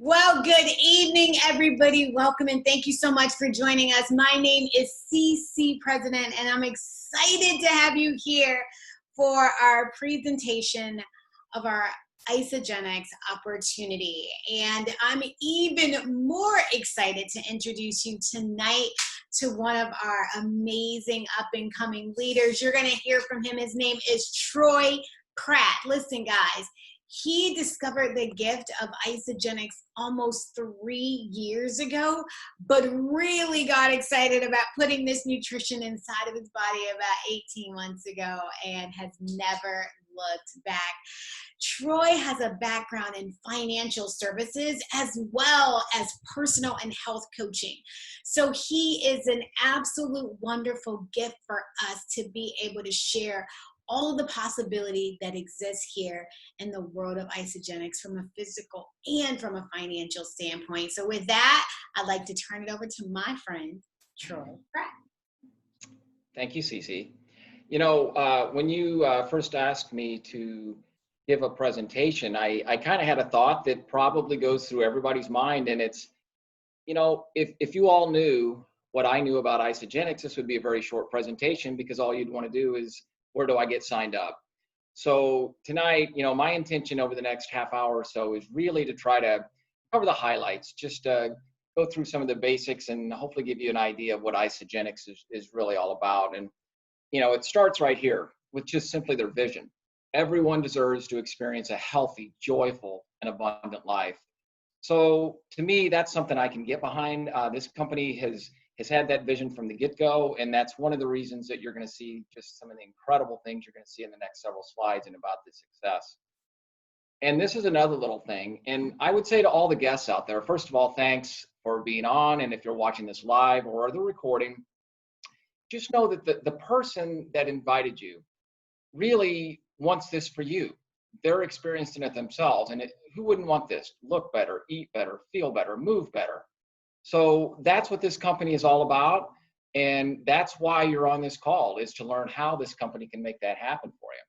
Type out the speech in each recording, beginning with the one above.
Well, good evening, everybody. Welcome and thank you so much for joining us. My name is CC President, and I'm excited to have you here for our presentation of our Isagenix opportunity. And I'm even more excited to introduce you tonight to one of our amazing up-and-coming leaders. You're going to hear from him. His name is Troy Pratt. Listen, guys. He discovered the gift of Isagenix almost 3 years ago, but really got excited about putting this nutrition inside of his body about 18 months ago and has never looked back. Troy has a background in financial services as well as personal and health coaching. So he is an absolute wonderful gift for us to be able to share all of the possibility that exists here in the world of Isagenix from a physical and from a financial standpoint. So with that, I'd like to turn it over to my friend, Troy Pratt. Thank you, Cece. You know, when you first asked me to give a presentation, I kind of had a thought that probably goes through everybody's mind, and it's, you know, if you all knew what I knew about Isagenix, this would be a very short presentation because all you'd want to do is, where do I get signed up? So tonight, you know, my intention over the next half hour or so is really to try to cover the highlights, just go through some of the basics and hopefully give you an idea of what Isagenix is really all about. And, you know, it starts right here with just simply their vision. Everyone deserves to experience a healthy, joyful, and abundant life. So to me, that's something I can get behind. This company has had that vision from the get-go, and that's one of the reasons that you're going to see just some of the incredible things you're going to see in the next several slides and about the success. And this is another little thing, and I would say to all the guests out there, first of all, thanks for being on, and if you're watching this live or the recording, just know that the person that invited you really wants this for you. They're experiencing it themselves, and who wouldn't want this? Look better, eat better, feel better, move better. So that's what this company is all about, and that's why you're on this call, is to learn how this company can make that happen for you.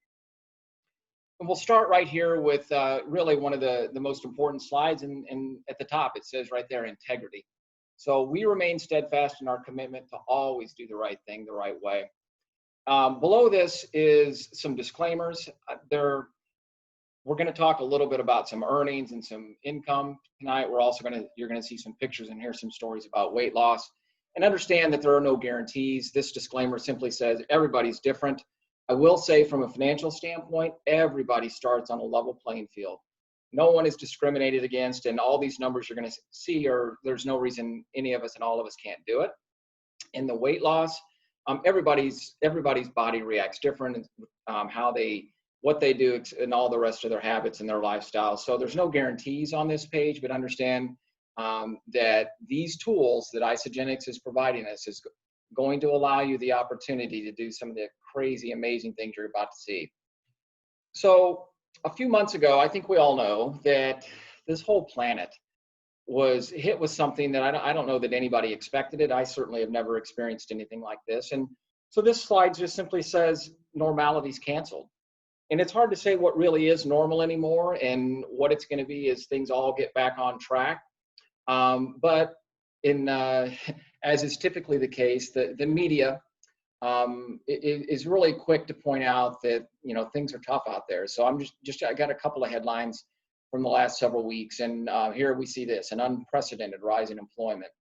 And we'll start right here with really one of the most important slides, and at the top it says right there, integrity. So we remain steadfast in our commitment to always do the right thing the right way. Below this is some disclaimers. We're going to talk a little bit about some earnings and some income tonight. You're going to see some pictures and hear some stories about weight loss, and understand that there are no guarantees. This disclaimer simply says everybody's different. I will say from a financial standpoint, everybody starts on a level playing field. No one is discriminated against, and all these numbers you're going to see there's no reason any of us and all of us can't do it. In the weight loss, everybody's body reacts different, what they do and all the rest of their habits and their lifestyle. So there's no guarantees on this page, but understand that these tools that Isagenix is providing us is going to allow you the opportunity to do some of the crazy, amazing things you're about to see. So a few months ago, I think we all know that this whole planet was hit with something that I don't know that anybody expected it. I certainly have never experienced anything like this. And so this slide just simply says normality's canceled. And it's hard to say what really is normal anymore, and what it's going to be as things all get back on track. But as is typically the case, the media is really quick to point out that, you know, things are tough out there. So I got a couple of headlines from the last several weeks, and here we see this: an unprecedented rise in employment.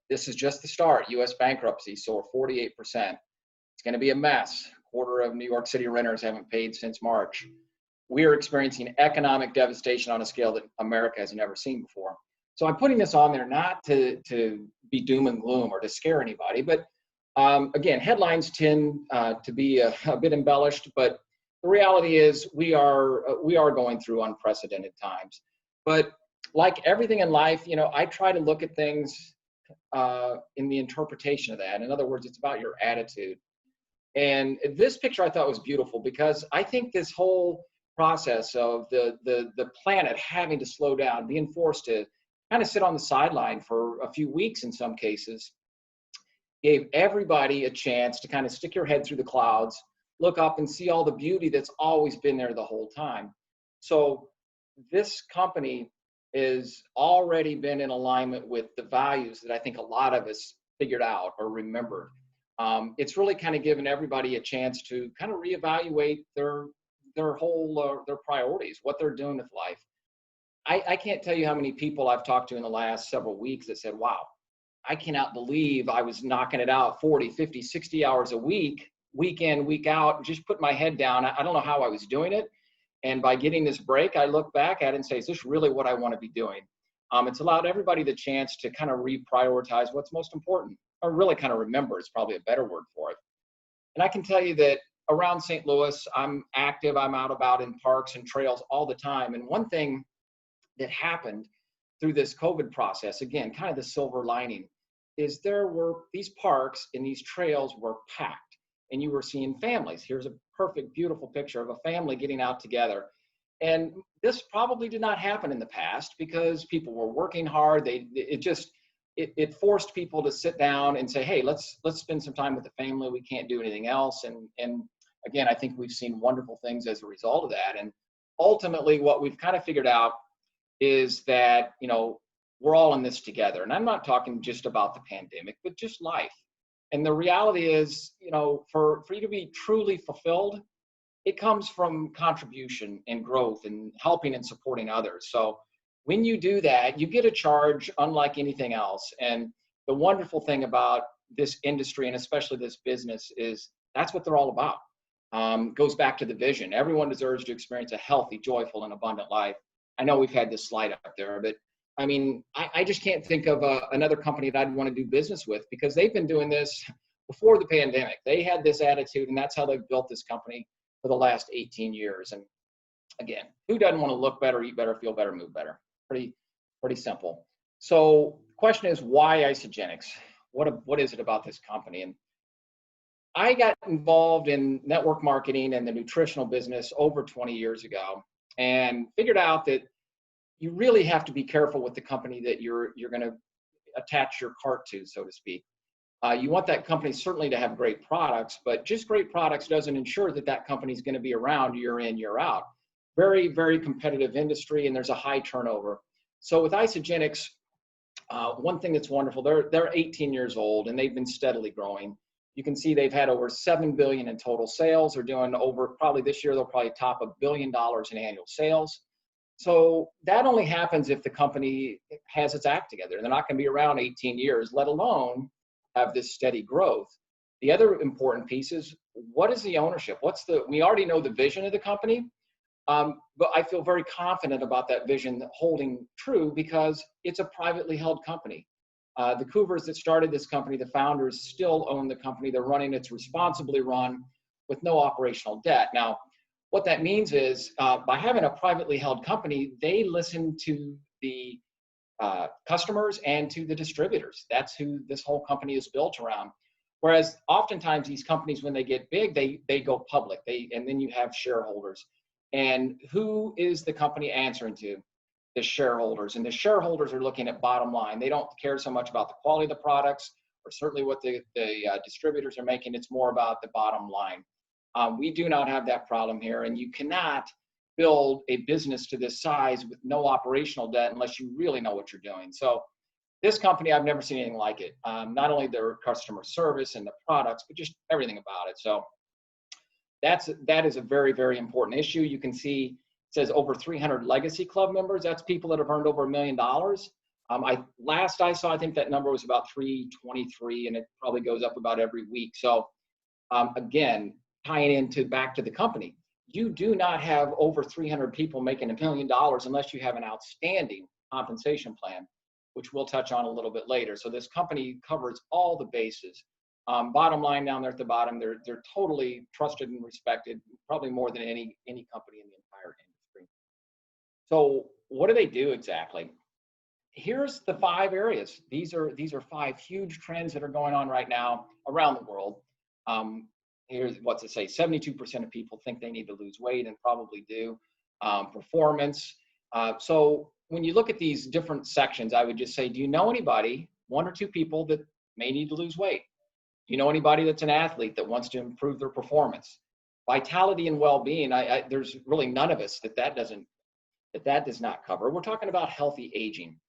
This is just the start. U.S. bankruptcy soar 48%. It's going to be a mess. Quarter of New York City renters haven't paid since March. We are experiencing economic devastation on a scale that America has never seen before. So I'm putting this on there not to be doom and gloom or to scare anybody, but again, headlines tend to be a bit embellished, but the reality is we are going through unprecedented times. But like everything in life, you know, I try to look at things in the interpretation of that. In other words, it's about your attitude. And this picture I thought was beautiful, because I think this whole process of the planet having to slow down, being forced to kind of sit on the sideline for a few weeks in some cases, gave everybody a chance to kind of stick your head through the clouds, look up and see all the beauty that's always been there the whole time. So this company is already been in alignment with the values that I think a lot of us figured out or remembered. It's really kind of given everybody a chance to kind of reevaluate their whole their priorities, what they're doing with life. I can't tell you how many people I've talked to in the last several weeks that said, wow, I cannot believe I was knocking it out 40, 50, 60 hours a week, week in, week out, just put my head down. I don't know how I was doing it. And by getting this break, I look back at it and say, is this really what I want to be doing? It's allowed everybody the chance to kind of reprioritize what's most important, or really kind of remember is probably a better word for it. And I can tell you that around St. Louis, I'm active. I'm out about in parks and trails all the time. And one thing that happened through this COVID process, again, kind of the silver lining, is there were these parks and these trails were packed, and you were seeing families. Here's a perfect, beautiful picture of a family getting out together. And this probably did not happen in the past because people were working hard. It forced people to sit down and say, hey, let's spend some time with the family. We can't do anything else. And again, I think we've seen wonderful things as a result of that. And ultimately, what we've kind of figured out is that, we're all in this together. And I'm not talking just about the pandemic, but just life. And the reality is, for you to be truly fulfilled, it comes from contribution and growth and helping and supporting others. So when you do that, you get a charge unlike anything else. And the wonderful thing about this industry, and especially this business, is that's what they're all about. Goes back to the vision. Everyone deserves to experience a healthy, joyful, and abundant life. I know we've had this slide up there, but I mean, I just can't think of another company that I'd want to do business with, because they've been doing this before the pandemic. They had this attitude, and that's how they've built this company for the last 18 years. And again, who doesn't want to look better, eat better, feel better, move better? Pretty simple. So the question is, why Isagenix? What is it about this company? And I got involved in network marketing and the nutritional business over 20 years ago, and figured out that you really have to be careful with the company that you're going to attach your cart to, so to speak. You want that company certainly to have great products, but just great products doesn't ensure that that company is going to be around year in, year out. Very, very competitive industry, and there's a high turnover. So with Isagenix, one thing that's wonderful, they're 18 years old, and they've been steadily growing. You can see they've had over $7 billion in total sales. They're doing over, probably this year, they'll probably top $1 billion in annual sales. So that only happens if the company has its act together. They're not going to be around 18 years, let alone have this steady growth. The other important piece is, what is the ownership? We already know the vision of the company, but I feel very confident about that vision holding true because it's a privately held company. The Cougars that started this company, the founders, still own the company. They're running, it's responsibly run with no operational debt. Now, what that means is by having a privately held company, they listen to the customers and to the distributors. That's who this whole company is built around. Whereas oftentimes these companies, when they get big, they go public, and then you have shareholders. And who is the company answering to? The shareholders. And the shareholders are looking at bottom line. They don't care so much about the quality of the products or certainly what the distributors are making. It's more about the bottom line. We do not have that problem here, and you cannot build a business to this size with no operational debt unless you really know what you're doing. So this company, I've never seen anything like it. Not only their customer service and the products, but just everything about it. So that is a very, very important issue. You can see it says over 300 legacy club members. That's people that have earned over $1 million. Last I saw, I think that number was about 323, and it probably goes up about every week. So again, tying back to the company, you do not have over 300 people making $1 million unless you have an outstanding compensation plan, which we'll touch on a little bit later. So this company covers all the bases. Bottom line down there at the bottom, they're totally trusted and respected, probably more than any company in the entire industry. So what do they do exactly? Here's the 5 areas. These are 5 huge trends that are going on right now around the world. Here's what's it say? 72% of people think they need to lose weight and probably do. Performance. So when you look at these different sections, I would just say, do you know anybody, 1 or 2 people that may need to lose weight? Do you know anybody that's an athlete that wants to improve their performance? Vitality and well-being, there's really none of us that that that does not cover. We're talking about healthy aging.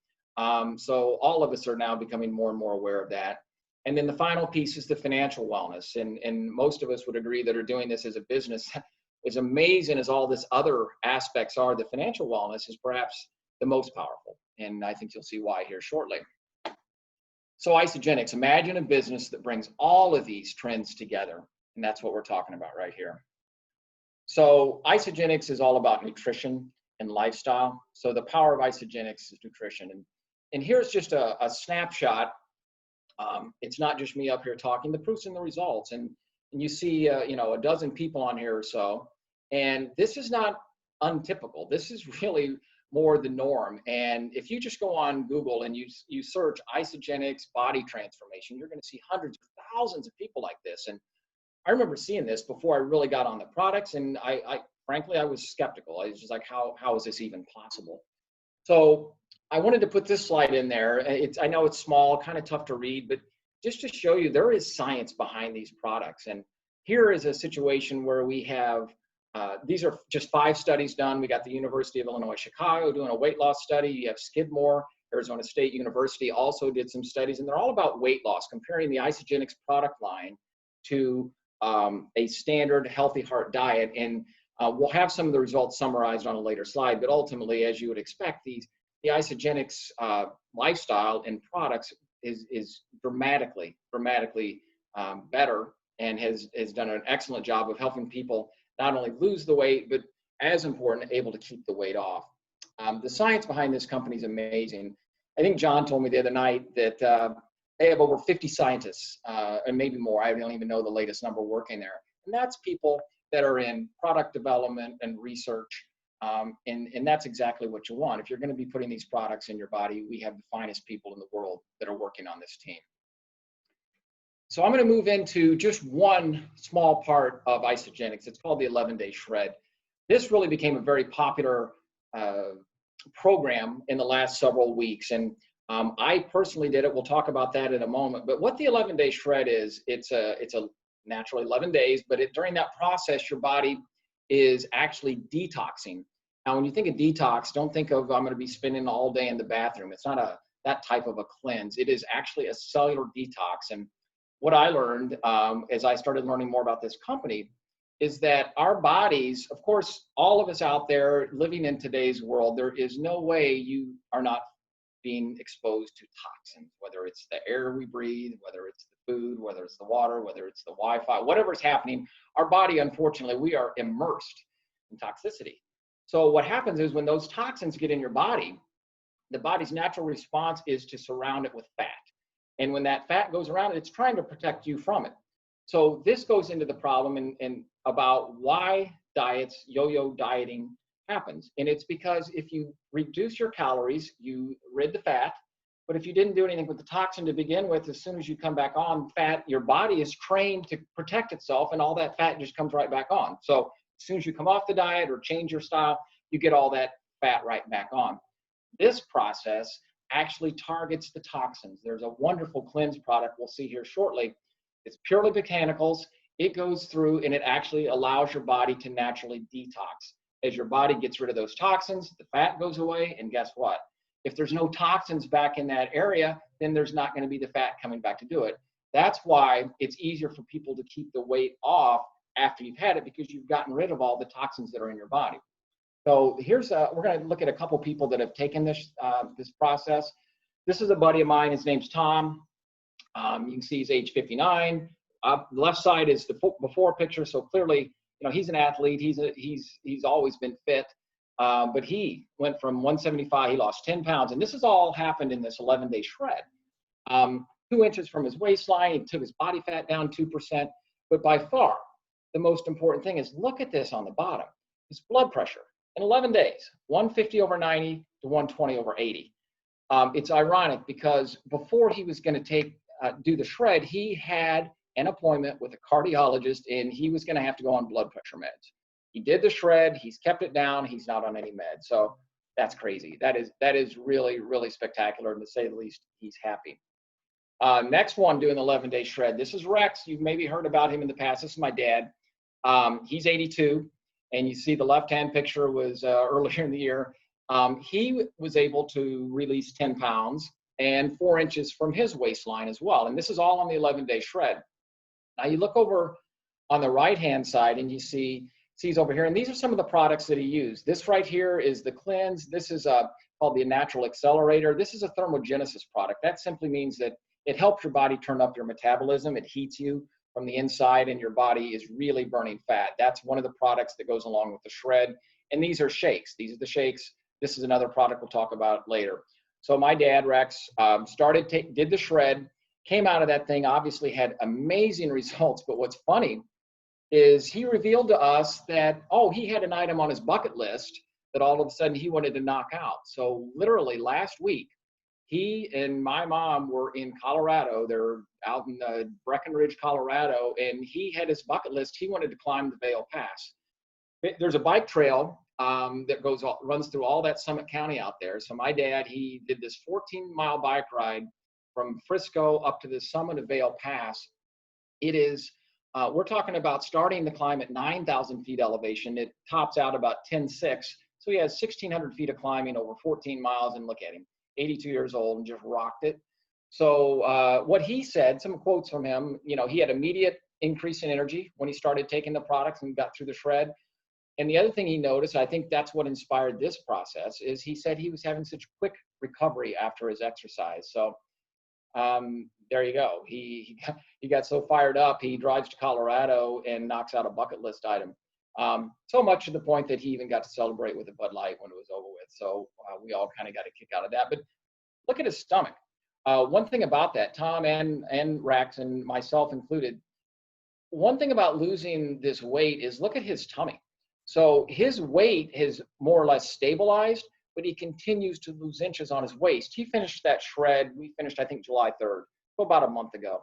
So all of us are now becoming more and more aware of that. And then the final piece is the financial wellness. And most of us would agree that are doing this as a business. As amazing as all this other aspects are, the financial wellness is perhaps the most powerful. And I think you'll see why here shortly. So Isagenix, imagine a business that brings all of these trends together. And that's what we're talking about right here. So Isagenix is all about nutrition and lifestyle. So the power of Isagenix is nutrition. And here's just a snapshot. It's not just me up here talking, the proof's in the results. And you see, you know, a dozen people on here or so. And this is not untypical. This is really more the norm. And if you just go on Google and you search Isagenix body transformation, you're going to see hundreds of thousands of people like this. And I remember seeing this before I really got on the products, and I frankly, I was skeptical. I was just like, how is this even possible? So I wanted to put this slide in there. I know it's small, kind of tough to read, but just to show you there is science behind these products. And here is a situation where we have, these are just 5 studies done. We got the University of Illinois, Chicago doing a weight loss study. You have Skidmore, Arizona State University also did some studies, and they're all about weight loss, comparing the Isagenix product line to a standard healthy heart diet. And we'll have some of the results summarized on a later slide, but ultimately, as you would expect, the Isagenix lifestyle and products is dramatically better, and has done an excellent job of helping people not only lose the weight, but as important, able to keep the weight off. The science behind this company is amazing. I think John told me the other night that they have over 50 scientists, and maybe more. I don't even know the latest number working there. And that's people that are in product development and research. And that's exactly what you want. If you're going to be putting these products in your body, we have the finest people in the world that are working on this team. So I'm going to move into just one small part of Isagenix. It's called the 11-Day Shred. This really became a very popular program in the last several weeks. And I personally did it. We'll talk about that in a moment. But what the 11-Day Shred is, it's a naturally 11 days, but during that process, your body is actually detoxing. Now, when you think of detox, don't think of I'm going to be spending all day in the bathroom. It's not that type of a cleanse. It is actually a cellular detox. And what I learned as I started learning more about this company is that our bodies, of course, all of us out there living in today's world, there is no way you are not being exposed to toxins, whether it's the air we breathe, whether it's the food, whether it's the water, whether it's the Wi-Fi, whatever's happening, our body, unfortunately, we are immersed in toxicity. So what happens is when those toxins get in your body, the body's natural response is to surround it with fat. And when that fat goes around it, it's trying to protect you from it. So this goes into the problem and about why diets, yo-yo dieting happens. And it's because if you reduce your calories, you rid the fat. But if you didn't do anything with the toxin to begin with, as soon as you come back on fat, your body is trained to protect itself, and all that fat just comes right back on. So as soon as you come off the diet or change your style, you get all that fat right back on. This process actually targets the toxins. There's a wonderful cleanse product we'll see here shortly. It's purely botanicals. It goes through and it actually allows your body to naturally detox. As your body gets rid of those toxins, the fat goes away, and guess what? If there's no toxins back in that area, then there's not going to be the fat coming back to do it. That's why it's easier for people to keep the weight off after you've had it, because you've gotten rid of all the toxins that are in your body. So here's we're going to look at a couple people that have taken this this process. This is a buddy of mine. His name's Tom. You can see he's age 59. The left side is the before picture. So clearly, you know, he's an athlete. He's always been fit. But he went from 175. He lost 10 pounds, and this has all happened in this 11-day shred. 2 inches from his waistline. He took his body fat down 2%. But by far, the most important thing is look at this on the bottom. His blood pressure in 11 days, 150 over 90 to 120 over 80. It's ironic because before he was going to do the shred, he had an appointment with a cardiologist, and he was going to have to go on blood pressure meds. He did the shred. He's kept it down. He's not on any meds. So that's crazy. That is really, really spectacular. And to say the least, he's happy. Next one doing the 11-day shred. This is Rex. You've maybe heard about him in the past. This is my dad. He's 82. And you see the left-hand picture was earlier in the year. he was able to release 10 pounds and 4 inches from his waistline as well. And this is all on the 11-day shred. Now you look over on the right-hand side and you see he's over here, and these are some of the products that he used. This right here is the Cleanse. This is called the Natural Accelerator. This is a thermogenesis product. That simply means that it helps your body turn up your metabolism. It heats you from the inside, and your body is really burning fat. That's one of the products that goes along with the shred. And these are shakes. These are the shakes. This is another product we'll talk about later. So my dad, Rex, did the shred, came out of that thing, obviously had amazing results. But what's funny is he revealed to us that, he had an item on his bucket list that all of a sudden he wanted to knock out. So literally last week, he and my mom were in Colorado. They're out in Breckenridge, Colorado, and he had his bucket list. He wanted to climb the Vail Pass. There's a bike trail that runs through all that Summit County out there. So my dad, he did this 14-mile bike ride from Frisco up to the summit of Vail Pass. It is, we're talking about starting the climb at 9,000 feet elevation. It tops out about 10,600. So he has 1,600 feet of climbing over 14 miles, and look at him, 82 years old, and just rocked it. So what he said, some quotes from him, he had immediate increase in energy when he started taking the products and got through the shred. And the other thing he noticed, I think that's what inspired this process, is he said he was having such quick recovery after his exercise. So there you go. He got so fired up, he drives to Colorado and knocks out a bucket list item. So much to the point that he even got to celebrate with a Bud Light when it was over with. So we all kind of got a kick out of that. But look at his stomach. One thing about that, Tom and Rex and myself included, one thing about losing this weight is look at his tummy. So his weight has more or less stabilized, but he continues to lose inches on his waist. He finished that shred. We finished, I think, July 3rd, so about a month ago.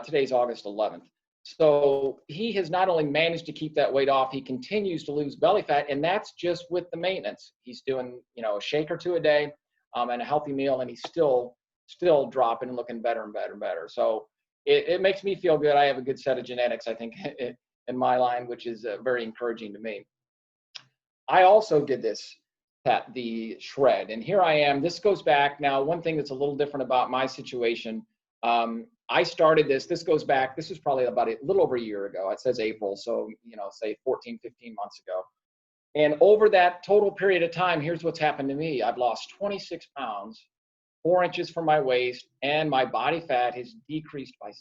Today's August 11th. So he has not only managed to keep that weight off, he continues to lose belly fat, and that's just with the maintenance. He's doing, a shake or two a day and a healthy meal, and he's still dropping and looking better and better and better. So it makes me feel good. I have a good set of genetics, I think, in my line, which is very encouraging to me. I also did this, Pat, the shred, and here I am. This goes back now. One thing that's a little different about my situation, I started this goes back, this is probably about a little over a year ago. It says April, so, say 14, 15 months ago. And over that total period of time, here's what's happened to me. I've lost 26 pounds, 4 inches from my waist, and my body fat has decreased by 6%,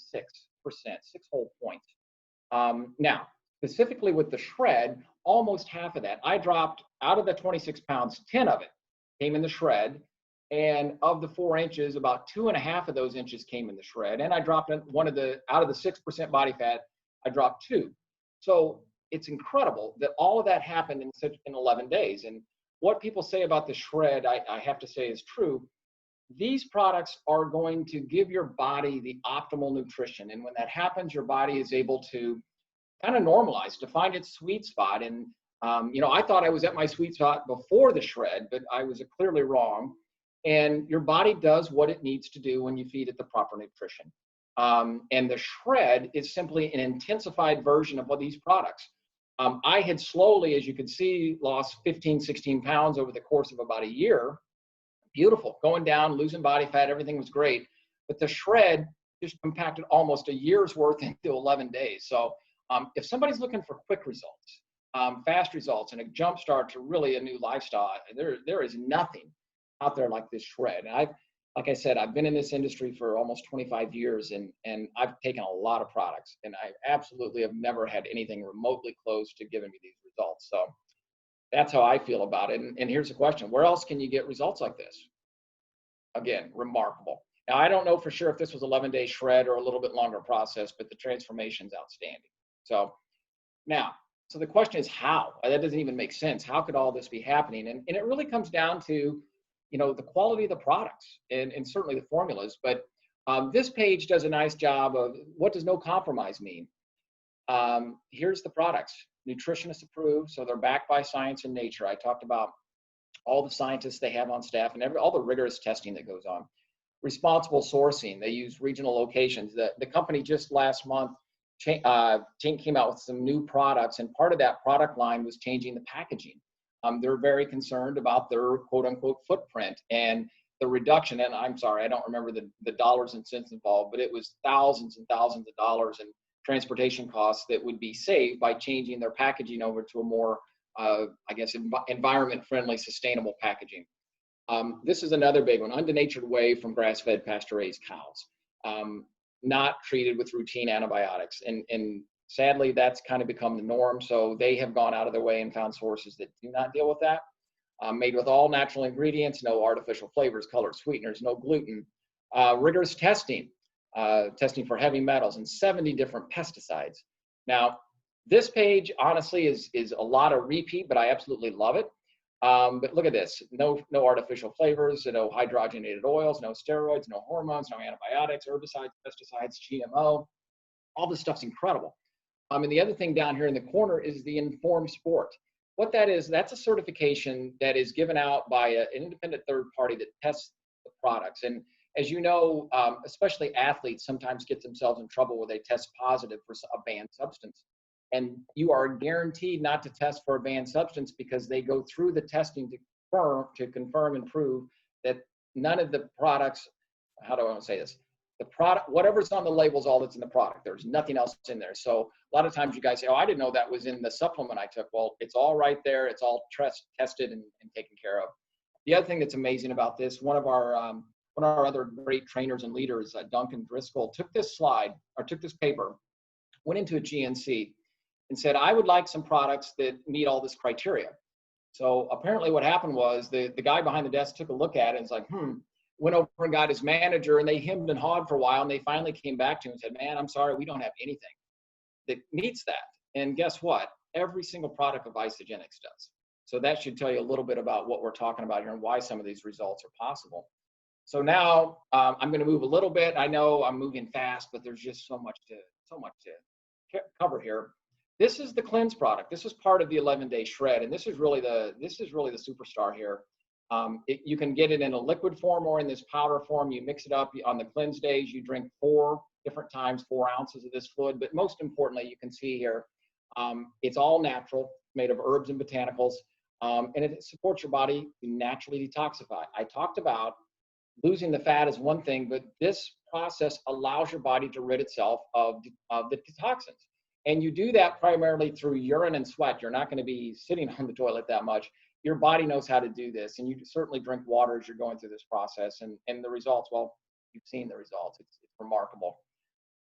6 whole points. Now, specifically with the shred, almost half of that. I dropped out of the 26 pounds, 10 of it came in the shred. And of the 4 inches, about 2.5 of those inches came in the shred. And I dropped out of the 6% body fat, I dropped 2. So it's incredible that all of that happened in 11 days. And what people say about the shred, I have to say is true. These products are going to give your body the optimal nutrition. And when that happens, your body is able to kind of normalize, to find its sweet spot. And, I thought I was at my sweet spot before the shred, but I was clearly wrong. And your body does what it needs to do when you feed it the proper nutrition. And the shred is simply an intensified version of these products. I had slowly, as you can see, lost 15, 16 pounds over the course of about a year. Beautiful, going down, losing body fat, everything was great. But the shred just compacted almost a year's worth into 11 days. So if somebody's looking for quick results, fast results, and a jump start to really a new lifestyle, there is nothing out there like this shred. And like I said, I've been in this industry for almost 25 years, and I've taken a lot of products, and I absolutely have never had anything remotely close to giving me these results. So that's how I feel about it. And here's the question: where else can you get results like this? Again, remarkable. Now, I don't know for sure if this was 11-day shred or a little bit longer process, but the transformation's outstanding. So now, so the question is how? That doesn't even make sense. How could all this be happening? And it really comes down to the quality of the products and certainly the formulas. But this page does a nice job of what does no compromise mean. Here's the products, nutritionist approved, so they're backed by science and nature. I talked about all the scientists they have on staff and all the rigorous testing that goes on. Responsible sourcing, they use regional locations. The company just last month came out with some new products, and part of that product line was changing the packaging. they're very concerned about their quote unquote footprint and the reduction. And I'm sorry, I don't remember the dollars and cents involved, but it was thousands and thousands of dollars in transportation costs that would be saved by changing their packaging over to a more, I guess, environment friendly, sustainable packaging. This is another big one, undenatured whey from grass-fed pasture-raised cows, not treated with routine antibiotics. And sadly, that's kind of become the norm. So they have gone out of their way and found sources that do not deal with that. Made with all natural ingredients, no artificial flavors, colors, sweeteners, no gluten. Rigorous testing, testing for heavy metals and 70 different pesticides. Now, this page honestly is a lot of repeat, but I absolutely love it. But look at this, no artificial flavors, no hydrogenated oils, no steroids, no hormones, no antibiotics, herbicides, pesticides, GMO. All this stuff's incredible. And the other thing down here in the corner is the Informed Sport. What that is, that's a certification that is given out by an independent third party that tests the products. And as you know, especially athletes sometimes get themselves in trouble where they test positive for a banned substance. And you are guaranteed not to test for a banned substance because they go through the testing to confirm and prove that none of the products, how do I want to say this? The product, whatever's on the label is all that's in the product. There's nothing else in there. So a lot of times you guys say, oh, I didn't know that was in the supplement I took. Well, it's all right there. It's all tested and taken care of. The other thing that's amazing about this, one of our other great trainers and leaders, Duncan Driscoll, took this slide or took this paper, went into a GNC and said, I would like some products that meet all this criteria. So apparently what happened was the guy behind the desk took a look at it and was like, went over and got his manager and they hemmed and hawed for a while. And they finally came back to him and said, man, I'm sorry, we don't have anything that meets that. And guess what? Every single product of Isagenix does. So that should tell you a little bit about what we're talking about here and why some of these results are possible. So now I'm going to move a little bit. I know I'm moving fast, but there's just so much to cover here. This is the cleanse product. This is part of the 11-day shred, and this is really the superstar here. You can get it in a liquid form or in this powder form. You mix it up on the cleanse days. You drink 4 different times, 4 ounces of this fluid. But most importantly, you can see here, it's all natural, made of herbs and botanicals, and it supports your body to naturally detoxify. I talked about losing the fat is one thing, but this process allows your body to rid itself of the toxins. And you do that primarily through urine and sweat. You're not going to be sitting on the toilet that much. Your body knows how to do this. And you certainly drink water as you're going through this process. And the results, well, you've seen the results. It's remarkable.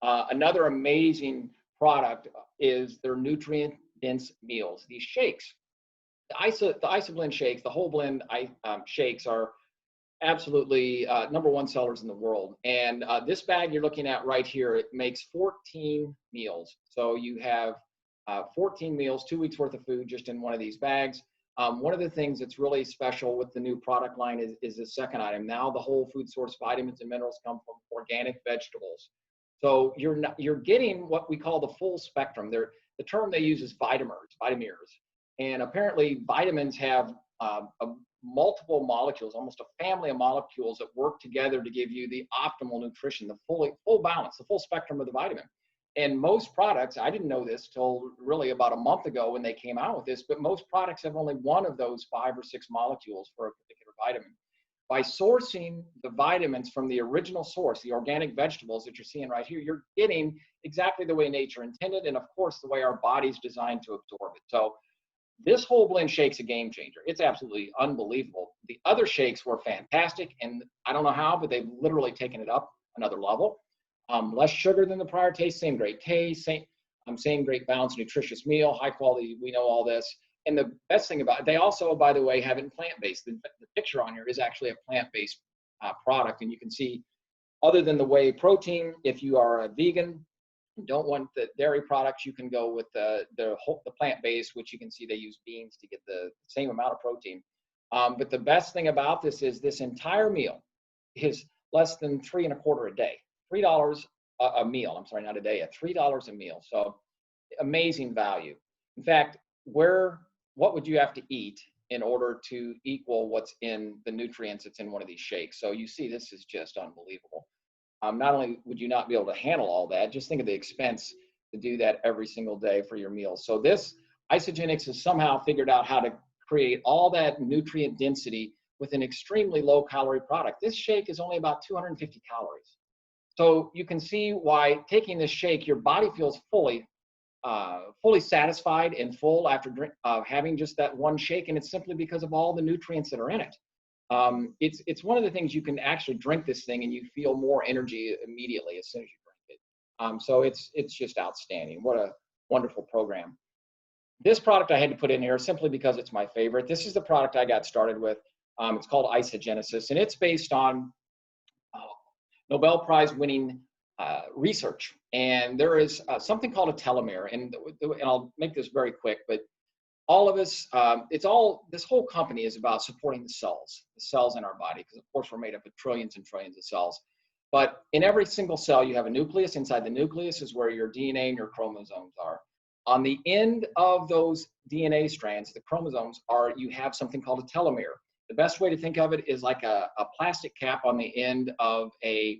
Another amazing product is their nutrient-dense meals, these shakes. The IsaBlend shakes, the whole blend shakes are absolutely #1 sellers in the world. And this bag you're looking at right here, it makes 14 meals. So you have 14 meals, 2 weeks worth of food just in one of these bags. One of the things that's really special with the new product line is the second item. Now the whole food source vitamins and minerals come from organic vegetables. So you're getting what we call the full spectrum. The term they use is vitamins. And apparently vitamins have multiple molecules, almost a family of molecules that work together to give you the optimal nutrition, the full balance, the full spectrum of the vitamin. And most products, I didn't know this till really about a month ago when they came out with this, but most products have only one of those 5 or 6 molecules for a particular vitamin. By sourcing the vitamins from the original source, the organic vegetables that you're seeing right here, you're getting exactly the way nature intended, and of course the way our body's designed to absorb it. So this whole blend shake's a game changer. It's absolutely unbelievable. The other shakes were fantastic, and I don't know how, but they've literally taken it up another level. Less sugar than the prior taste, same great taste, same great balanced, nutritious meal, high quality, we know all this. And the best thing about it, they also, by the way, have it plant-based. The picture on here is actually a plant-based product, and you can see, other than the whey protein, if you are a vegan, don't want the dairy products, you can go with the plant-based, which you can see they use beans to get the same amount of protein. But the best thing about this is this entire meal is less than $3.25 a day. $3 a meal. I'm sorry, not a day, at $3 a meal. So amazing value. In fact, what would you have to eat in order to equal what's in the nutrients that's in one of these shakes? So you see, this is just unbelievable. Not only would you not be able to handle all that, just think of the expense to do that every single day for your meals. So this Isagenix has somehow figured out how to create all that nutrient density with an extremely low calorie product. This shake is only about 250 calories. So you can see why taking this shake, your body feels fully satisfied and full after having just that one shake, and it's simply because of all the nutrients that are in it. It's one of the things you can actually drink this thing and you feel more energy immediately as soon as you drink it. So it's just outstanding. What a wonderful program. This product I had to put in here simply because it's my favorite. This is the product I got started with. It's called Isagenix, and it's based on Nobel Prize winning research. And there is something called a telomere, and I'll make this very quick, but all of us, this whole company is about supporting the cells in our body, because of course we're made up of trillions and trillions of cells. But in every single cell, you have a nucleus. Inside the nucleus is where your DNA and your chromosomes are. On the end of those DNA strands, the chromosomes you have something called a telomere. The best way to think of it is like a plastic cap on the end of a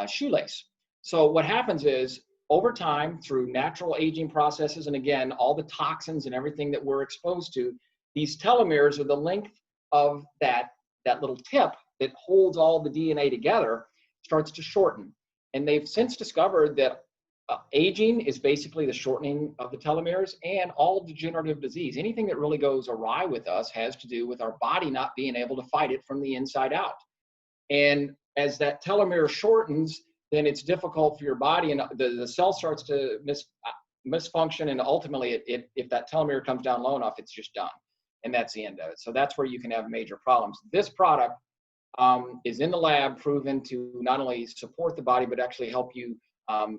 shoelace. So what happens is, over time, through natural aging processes, and again, all the toxins and everything that we're exposed to, these telomeres are the length of that little tip that holds all the DNA together, starts to shorten. And they've since discovered that aging is basically the shortening of the telomeres, and all degenerative disease, anything that really goes awry with us, has to do with our body not being able to fight it from the inside out. And as that telomere shortens, then it's difficult for your body, and the cell starts to misfunction, and ultimately, if that telomere comes down low enough, it's just done, and that's the end of it. So that's where you can have major problems. This product is in the lab, proven to not only support the body, but actually help you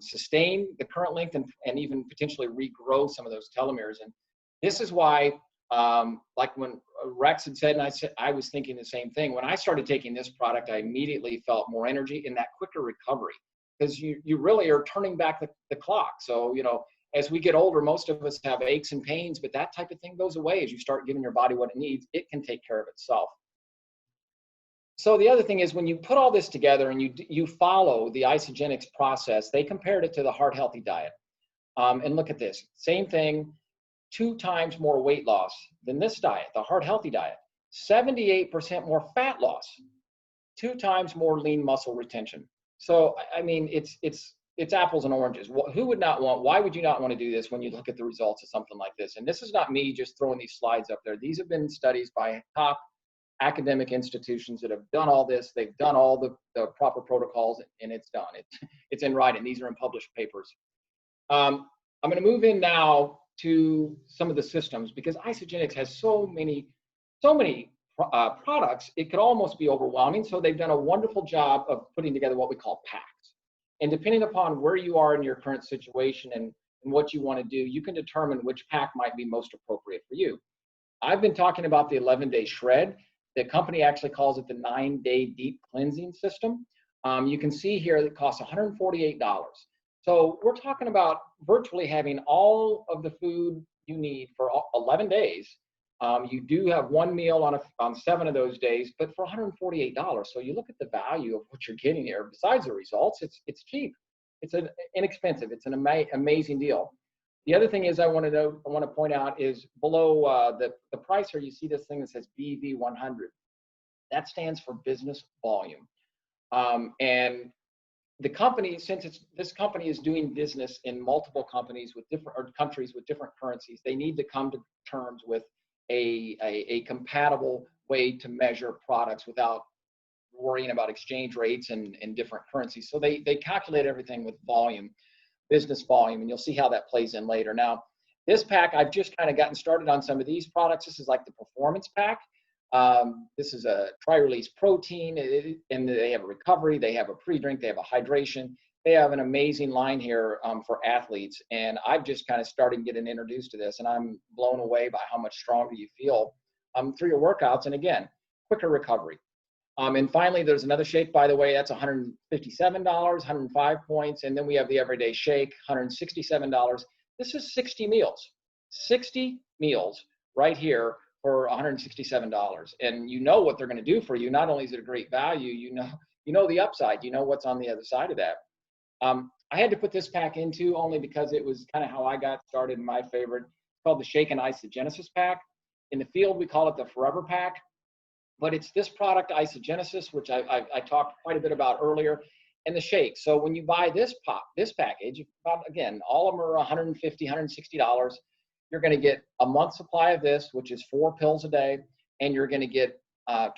sustain the current length and even potentially regrow some of those telomeres. And this is why, like when Rex had said, and I was thinking the same thing. When I started taking this product, I immediately felt more energy and that quicker recovery, because you really are turning back the clock. So, as we get older, most of us have aches and pains, but that type of thing goes away as you start giving your body what it needs. It can take care of itself. So the other thing is, when you put all this together and you follow the Isagenix process, they compared it to the Heart Healthy diet. And look at this, same thing, 2 times more weight loss than this diet, the Heart Healthy diet, 78% more fat loss, 2 times more lean muscle retention. So, I mean, it's apples and oranges. Who would not want, why would you not want to do this when you look at the results of something like this? And this is not me just throwing these slides up there. These have been studies by top academic institutions that have done all this. They've done all the proper protocols, and it's done. It's in writing. These are in published papers. I'm going to move in now to some of the systems, because Isagenix has so many products, it could almost be overwhelming. So they've done a wonderful job of putting together what we call packs. And depending upon where you are in your current situation and what you want to do, you can determine which pack might be most appropriate for you. I've been talking about the 11-day shred. The company actually calls it the 9-day deep cleansing system. You can see here that it costs $148. So we're talking about virtually having all of the food you need for 11 days. You do have one meal on 7 of those days, but for $148. So you look at the value of what you're getting here. Besides the results, it's cheap. It's inexpensive. It's an amazing deal. The other thing is I want to point out is below the price here, you see this thing that says BV100. That stands for business volume. And the company, since this company is doing business in multiple countries with different currencies, they need to come to terms with a compatible way to measure products without worrying about exchange rates and different currencies. So they calculate everything with volume, business volume, and you'll see how that plays in later. Now, this pack, I've just kind of gotten started on some of these products. This is like the performance pack. This is a tri-release protein, and they have a recovery, they have a pre-drink, they have a hydration. They have an amazing line here for athletes, and I've just kind of started getting introduced to this, and I'm blown away by how much stronger you feel through your workouts, and again, quicker recovery. And finally, there's another shake, by the way, that's $157, 105 points, and then we have the everyday shake, $167. This is 60 meals right here for $167. And you know what they're going to do for you. Not only is it a great value, you know the upside, you know what's on the other side of that. I had to put this pack in too, only because it was kind of how I got started. My favorite, it's called the Shake and Isagenesis pack. In the field, we call it the Forever Pack, but it's this product, Isagenix, which I talked quite a bit about earlier, and the shakes. So when you buy this package, again, all of them are $150, $160. You're going to get a month's supply of this, which is 4 pills a day, and you're going to get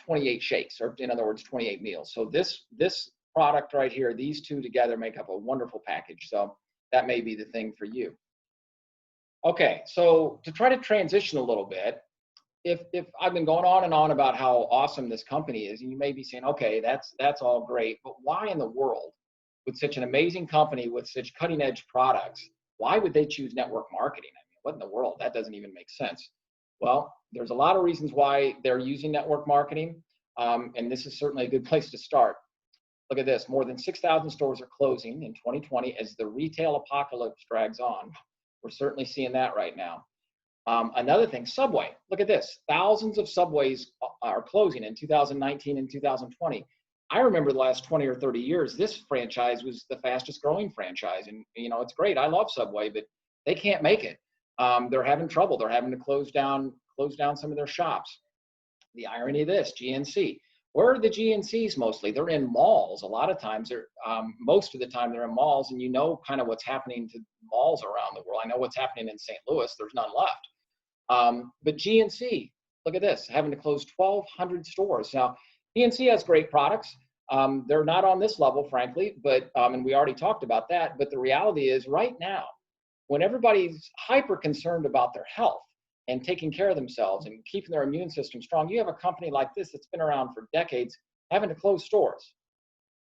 28 shakes, or in other words, 28 meals. So this product right here, these two together make up a wonderful package. So that may be the thing for you. Okay, so to try to transition a little bit, if I've been going on and on about how awesome this company is, and you may be saying, okay, that's all great, but why in the world, with such an amazing company with such cutting edge products, why would they choose network marketing? I mean, what in the world? That doesn't even make sense. Well, there's a lot of reasons why they're using network marketing, and this is certainly a good place to start. Look at this, more than 6,000 stores are closing in 2020 as the retail apocalypse drags on. We're certainly seeing that right now. Another thing, Subway, look at this. Thousands of Subways are closing in 2019 and 2020. I remember the last 20 or 30 years, this franchise was the fastest growing franchise. And, it's great. I love Subway, but they can't make it. They're having trouble. They're having to close down some of their shops. The irony of this, GNC. Where are the GNCs mostly? They're in malls. A lot of times, most of the time they're in malls, and kind of what's happening to malls around the world. I know what's happening in St. Louis. There's none left. But GNC, look at this, having to close 1,200 stores. Now, GNC has great products. They're not on this level, frankly, but and we already talked about that. But the reality is right now, when everybody's hyper concerned about their health and taking care of themselves and keeping their immune system strong, you have a company like this that's been around for decades having to close stores.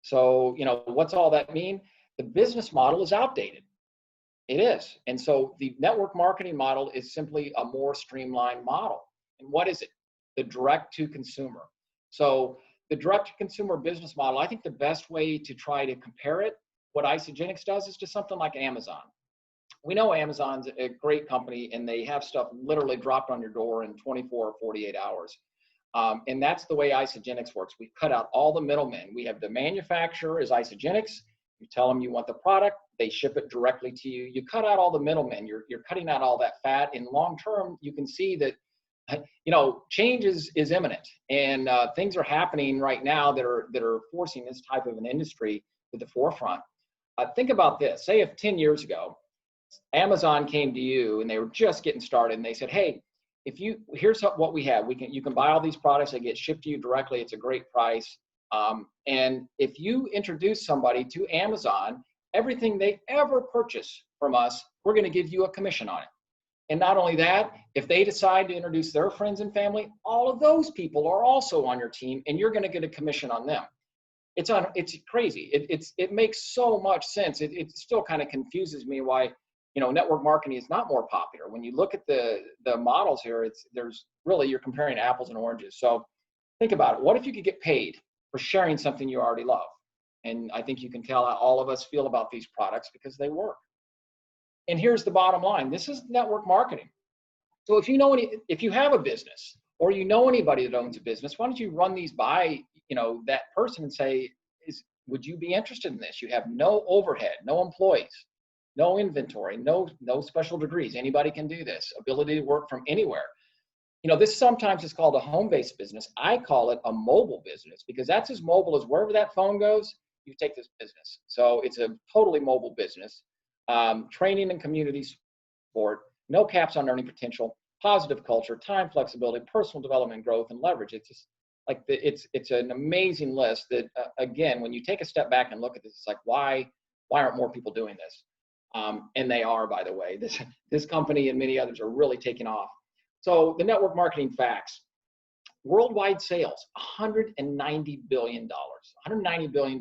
So, what's all that mean? The business model is outdated. It is. And so the network marketing model is simply a more streamlined model. And what is it? The direct to consumer. So the direct to consumer business model, I think the best way to try to compare it, what Isagenix does, is to something like Amazon. We know Amazon's a great company, and they have stuff literally dropped on your door in 24 or 48 hours. And that's the way Isagenix works. We've cut out all the middlemen. We have the manufacturer is Isagenix. You tell them you want the product, they ship it directly to you. You cut out all the middlemen. You're cutting out all that fat. In long term, you can see that change is imminent, and things are happening right now that are forcing this type of an industry to the forefront. Think about this. Say if 10 years ago, Amazon came to you and they were just getting started, and they said, hey, here's what we have. You can buy all these products. They get shipped to you directly. It's a great price. And if you introduce somebody to Amazon, everything they ever purchase from us, we're going to give you a commission on it. And not only that, if they decide to introduce their friends and family, all of those people are also on your team, and you're going to get a commission on them. It's crazy. It makes so much sense. It still kind of confuses me why network marketing is not more popular. When you look at the models here, you're comparing apples and oranges. So think about it. What if you could get paid for sharing something you already love? And I think you can tell how all of us feel about these products because they work. And here's the bottom line. This is network marketing. So if you have a business or anybody that owns a business, why don't you run these by that person and say, would you be interested in this? You have no overhead, no employees, no inventory, no special degrees. Anybody can do this. Ability to work from anywhere. This sometimes is called a home-based business. I call it a mobile business because that's as mobile as wherever that phone goes, you take this business. So it's a totally mobile business. Training and community support, no caps on earning potential, positive culture, time flexibility, personal development, growth, and leverage. It's just like it's an amazing list that, again, when you take a step back and look at this, it's like, why aren't more people doing this? And they are, by the way. This company and many others are really taking off. So the network marketing facts. Worldwide sales, $190 billion. $190 billion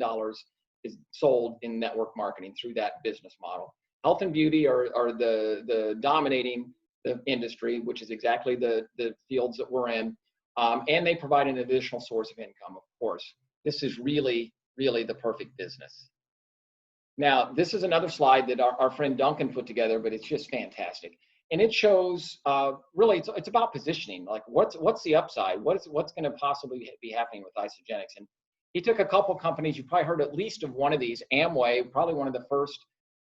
is sold in network marketing through that business model. Health and beauty are the dominating the industry, which is exactly the fields that we're in. And they provide an additional source of income, of course. This is really, really the perfect business. Now, this is another slide that our friend Duncan put together, but it's just fantastic. And it shows, really, it's about positioning. Like, what's the upside? What's going to possibly be happening with Isagenix? And he took a couple companies. You probably heard at least of one of these. Amway, probably one of the first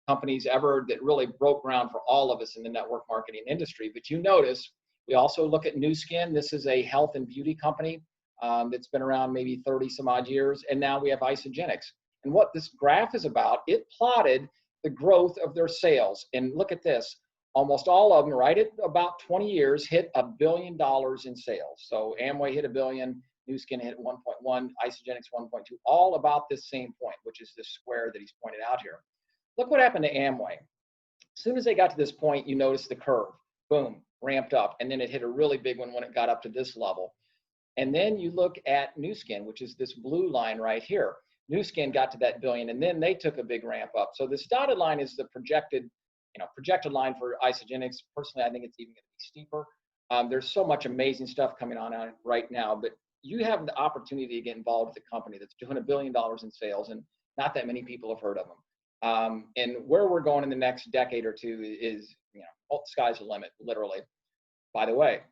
companies ever that really broke ground for all of us in the network marketing industry. But you notice We also look at Nu Skin. This is a health and beauty company that's been around maybe 30 some odd years. And now we have Isagenix. And what this graph is about, it plotted the growth of their sales. And look at this. Almost all of them, right at about 20 years, hit $1 billion in sales. So Amway hit $1 billion, Nu Skin hit 1.1, Isagenix 1.2, all about this same point, which is this square that he's pointed out here. Look what happened to Amway. As soon as they got to this point, you notice the curve, boom, ramped up, and then it hit a really big one when it got up to this level. And then you look at Nu Skin, which is this blue line right here. Nu Skin got to that billion, and then they took a big ramp up. So this dotted line is the projected line for Isagenix. Personally, I think it's even going to be steeper. There's so much amazing stuff coming on out right now, but you have the opportunity to get involved with a company that's doing $1 billion in sales, and not that many people have heard of them. And where we're going in the next decade or two is, the sky's the limit, literally. By the way,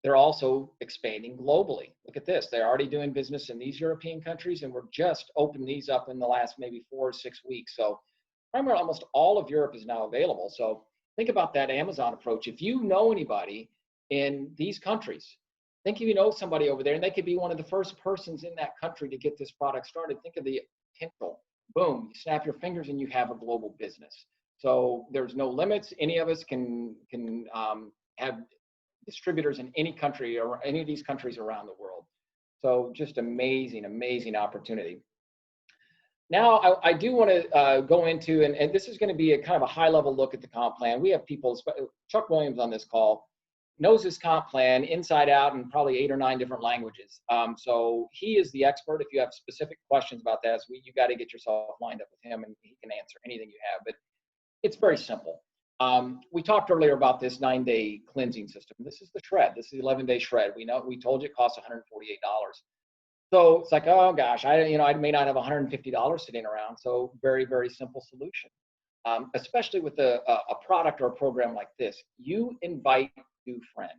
they're also expanding globally. Look at this. They're already doing business in these European countries, and we're just opening these up in the last maybe 4 or 6 weeks. So primarily almost all of Europe is now available. So think about that Amazon approach. If you know anybody in these countries, think if you know somebody over there, and they could be one of the first persons in that country to get this product started. Think of the potential. Boom, you snap your fingers and you have a global business. So there's no limits. Any of us can have distributors in any country or any of these countries around the world. So just amazing, amazing opportunity. Now, I do want to go into, and this is going to be a kind of a high-level look at the comp plan. We have people, Chuck Williams on this call, knows this comp plan inside out in probably 8 or 9 different languages. So he is the expert. If you have specific questions about that, so you got to get yourself lined up with him, and he can answer anything you have. But it's very simple. We talked earlier about this 9-day cleansing system. This is the shred. This is the 11-day shred. We told you it costs $148. So it's like, oh gosh, I may not have $150 sitting around. So very, very simple solution. Especially with a product or a program like this, you invite new friends.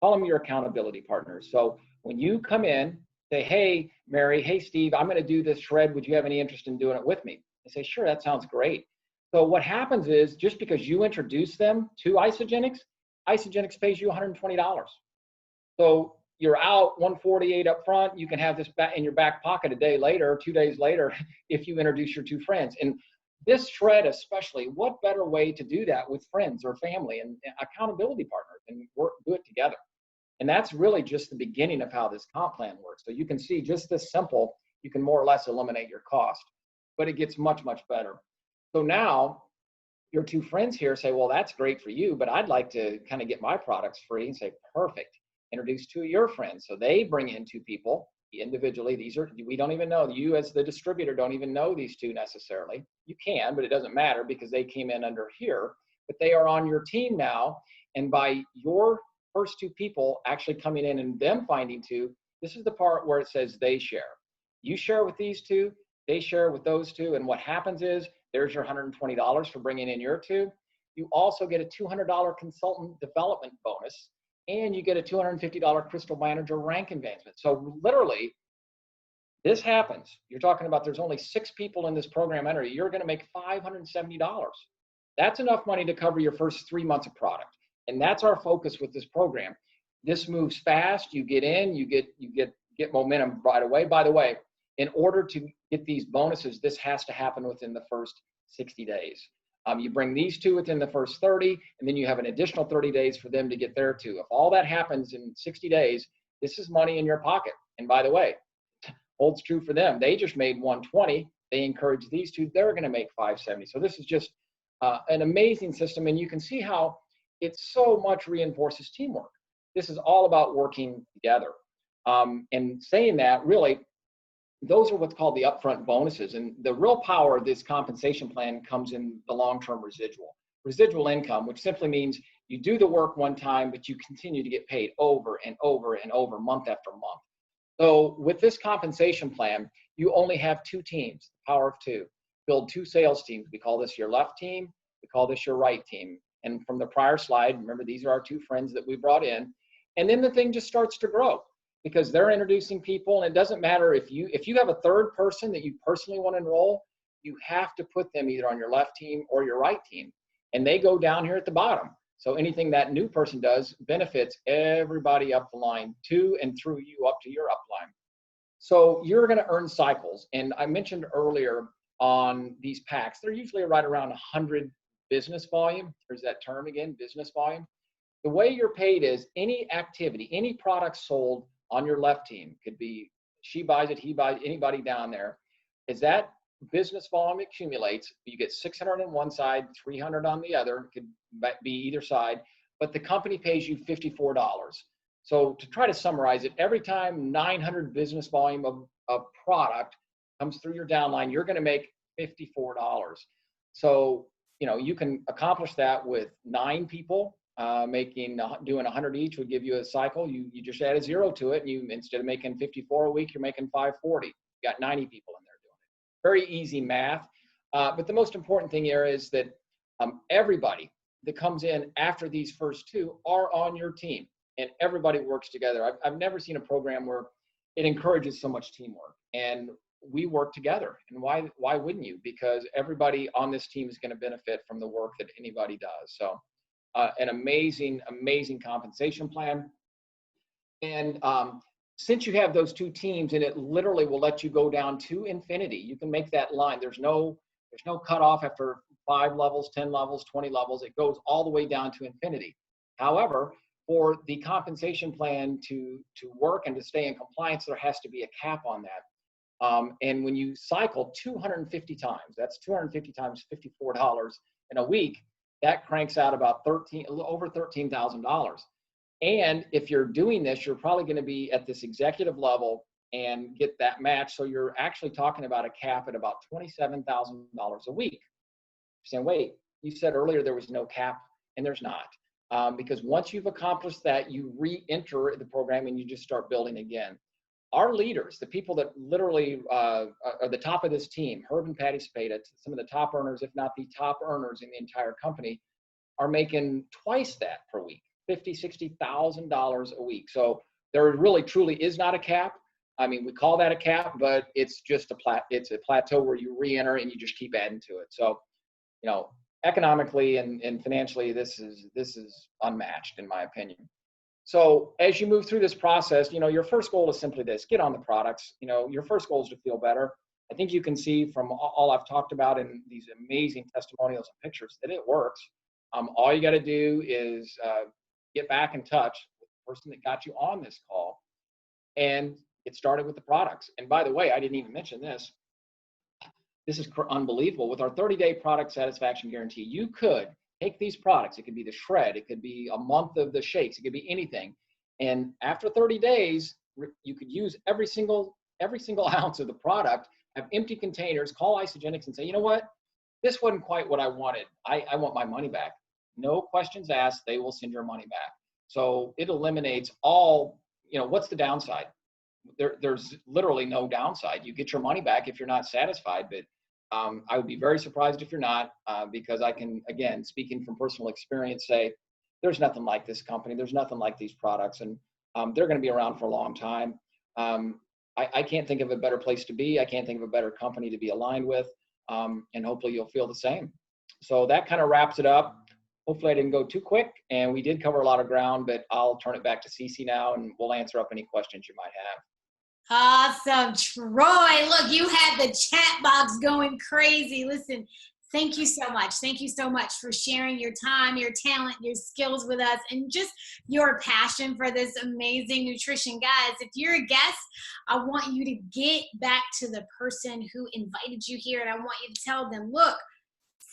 Call them your accountability partners. So when you come in, say, hey, Mary, hey, Steve, I'm going to do this shred. Would you have any interest in doing it with me? They say, sure, that sounds great. So what happens is, just because you introduce them to Isagenix, Isagenix pays you $120. So you're out $148 up front. You can have this in your back pocket a day later, 2 days later, if you introduce your 2 friends. And this shred especially, what better way to do that with friends or family and accountability partners and do it together? And that's really just the beginning of how this comp plan works. So you can see just this simple, you can more or less eliminate your cost, but it gets much, much better. So now your 2 friends here say, well, that's great for you, but I'd like to kind of get my products free. And say, perfect. Introduce 2 of your friends. So they bring in 2 people individually. We don't even know, you as the distributor don't even know these 2 necessarily. You can, but it doesn't matter because they came in under here, but they are on your team now. And by your first 2 people actually coming in and them finding 2, this is the part where it says they share. You share with these 2, they share with those 2. And what happens is, there's your $120 for bringing in your 2. You also get a $200 consultant development bonus, and you get a $250 Crystal Manager rank advancement. So literally, this happens. You're talking about there's only 6 people in this program enter. You're going to make $570. That's enough money to cover your first 3 months of product. And that's our focus with this program. This moves fast. You get in, you get momentum right away. By the way, in order to get these bonuses, this has to happen within the first 60 days. You bring these 2 within the first 30, and then you have an additional 30 days for them to get their 2. If all that happens in 60 days, this is money in your pocket. And by the way, holds true for them. They just made 120. They encourage these 2. They're going to make 570. So this is just an amazing system. And you can see how it so much reinforces teamwork. This is all about working together. And saying that, really, those are what's called the upfront bonuses. And the real power of this compensation plan comes in the long-term residual income, which simply means you do the work one time, but you continue to get paid over and over and over, month after month. So with this compensation plan, you only have 2 teams, the power of 2. Build 2 sales teams. We call this your left team. We call this your right team. And from the prior slide, remember, these are our 2 friends that we brought in. And then the thing just starts to grow, because they're introducing people. And it doesn't matter if you have a 3rd person that you personally want to enroll, you have to put them either on your left team or your right team. And they go down here at the bottom. So anything that new person does benefits everybody up the line to and through you up to your upline. So you're going to earn cycles. And I mentioned earlier on these packs, they're usually right around 100 business volume. There's that term again, business volume. The way you're paid is any activity, any product sold on your left team, could be she buys it, he buys, anybody down there, is that business volume accumulates, you get 600 on one side, 300 on the other, could be either side, but the company pays you $54. So to try to summarize it, every time 900 business volume of product comes through your downline, you're going to make $54. So, you know, you can accomplish that with 9 people. Doing 100 each would give you a cycle. You just add a 0 to it, and you, instead of making 54 a week, you're making 540. You got 90 people in there doing it. Very easy math. But the most important thing here is that everybody that comes in after these first 2 are on your team, and everybody works together. I've never seen a program where it encourages so much teamwork, and we work together. And why wouldn't you? Because everybody on this team is going to benefit from the work that anybody does. So an amazing compensation plan. And since you have those 2 teams, and it literally will let you go down to infinity, you can make that line. There's no cutoff after 5 levels, 10 levels, 20 levels. It goes all the way down to infinity. However, for the compensation plan to work and to stay in compliance, there has to be a cap on that. And when you cycle 250 times, that's 250 times $54 in a week, that cranks out about over $13,000. And if you're doing this, you're probably going to be at this executive level and get that match. So you're actually talking about a cap at about $27,000 a week. You're saying, wait, you said earlier there was no cap, and there's not. Because once you've accomplished that, you re-enter the program and you just start building again. Our leaders, the people that literally are the top of this team, Herb and Patty Spada, some of the top earners, if not the top earners in the entire company, are making twice that per week, $50,000, $60,000 a week. So there really truly is not a cap. I mean, we call that a cap, but it's just it's a plateau where you re-enter and you just keep adding to it. So, you know, economically and financially, this is unmatched in my opinion. So as you move through this process, you know, your first goal is simply this: get on the products. You know, your first goal is to feel better. I think you can see from all I've talked about in these amazing testimonials and pictures that it works. All you got to do is get back in touch with the person that got you on this call and get started with the products. And by the way, I didn't even mention this. This is unbelievable. With our 30-day product satisfaction guarantee, you could take these products. It could be the shred. It could be a month of the shakes. It could be anything. And after 30 days, you could use every single ounce of the product, have empty containers, call Isagenix and say, you know what? This wasn't quite what I wanted. I want my money back. No questions asked. They will send your money back. So it eliminates all, you know, what's the downside? There's literally no downside. You get your money back if you're not satisfied, but I would be very surprised if you're not, because I can, again, speaking from personal experience, say there's nothing like this company. There's nothing like these products, and they're going to be around for a long time. I can't think of a better place to be. I can't think of a better company to be aligned with, and hopefully you'll feel the same. So that kind of wraps it up. Hopefully I didn't go too quick, and we did cover a lot of ground, but I'll turn it back to Cece now, and we'll answer up any questions you might have. Awesome, Troy. Look, you had the chat box going crazy. Listen, thank you so much. Thank you so much for sharing your time, your talent, your skills with us, and just your passion for this amazing nutrition. Guys, if you're a guest, I want you to get back to the person who invited you here, and I want you to tell them, look,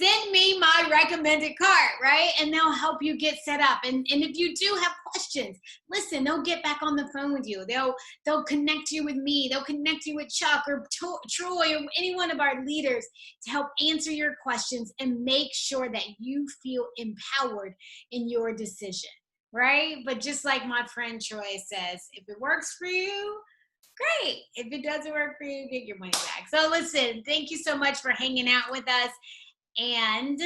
send me my recommended cart, right? And they'll help you get set up. And if you do have questions, listen, they'll get back on the phone with you. They'll connect you with me. They'll connect you with Chuck or Troy or any one of our leaders to help answer your questions and make sure that you feel empowered in your decision, right? But just like my friend Troy says, if it works for you, great. If it doesn't work for you, get your money back. So listen, thank you so much for hanging out with us. And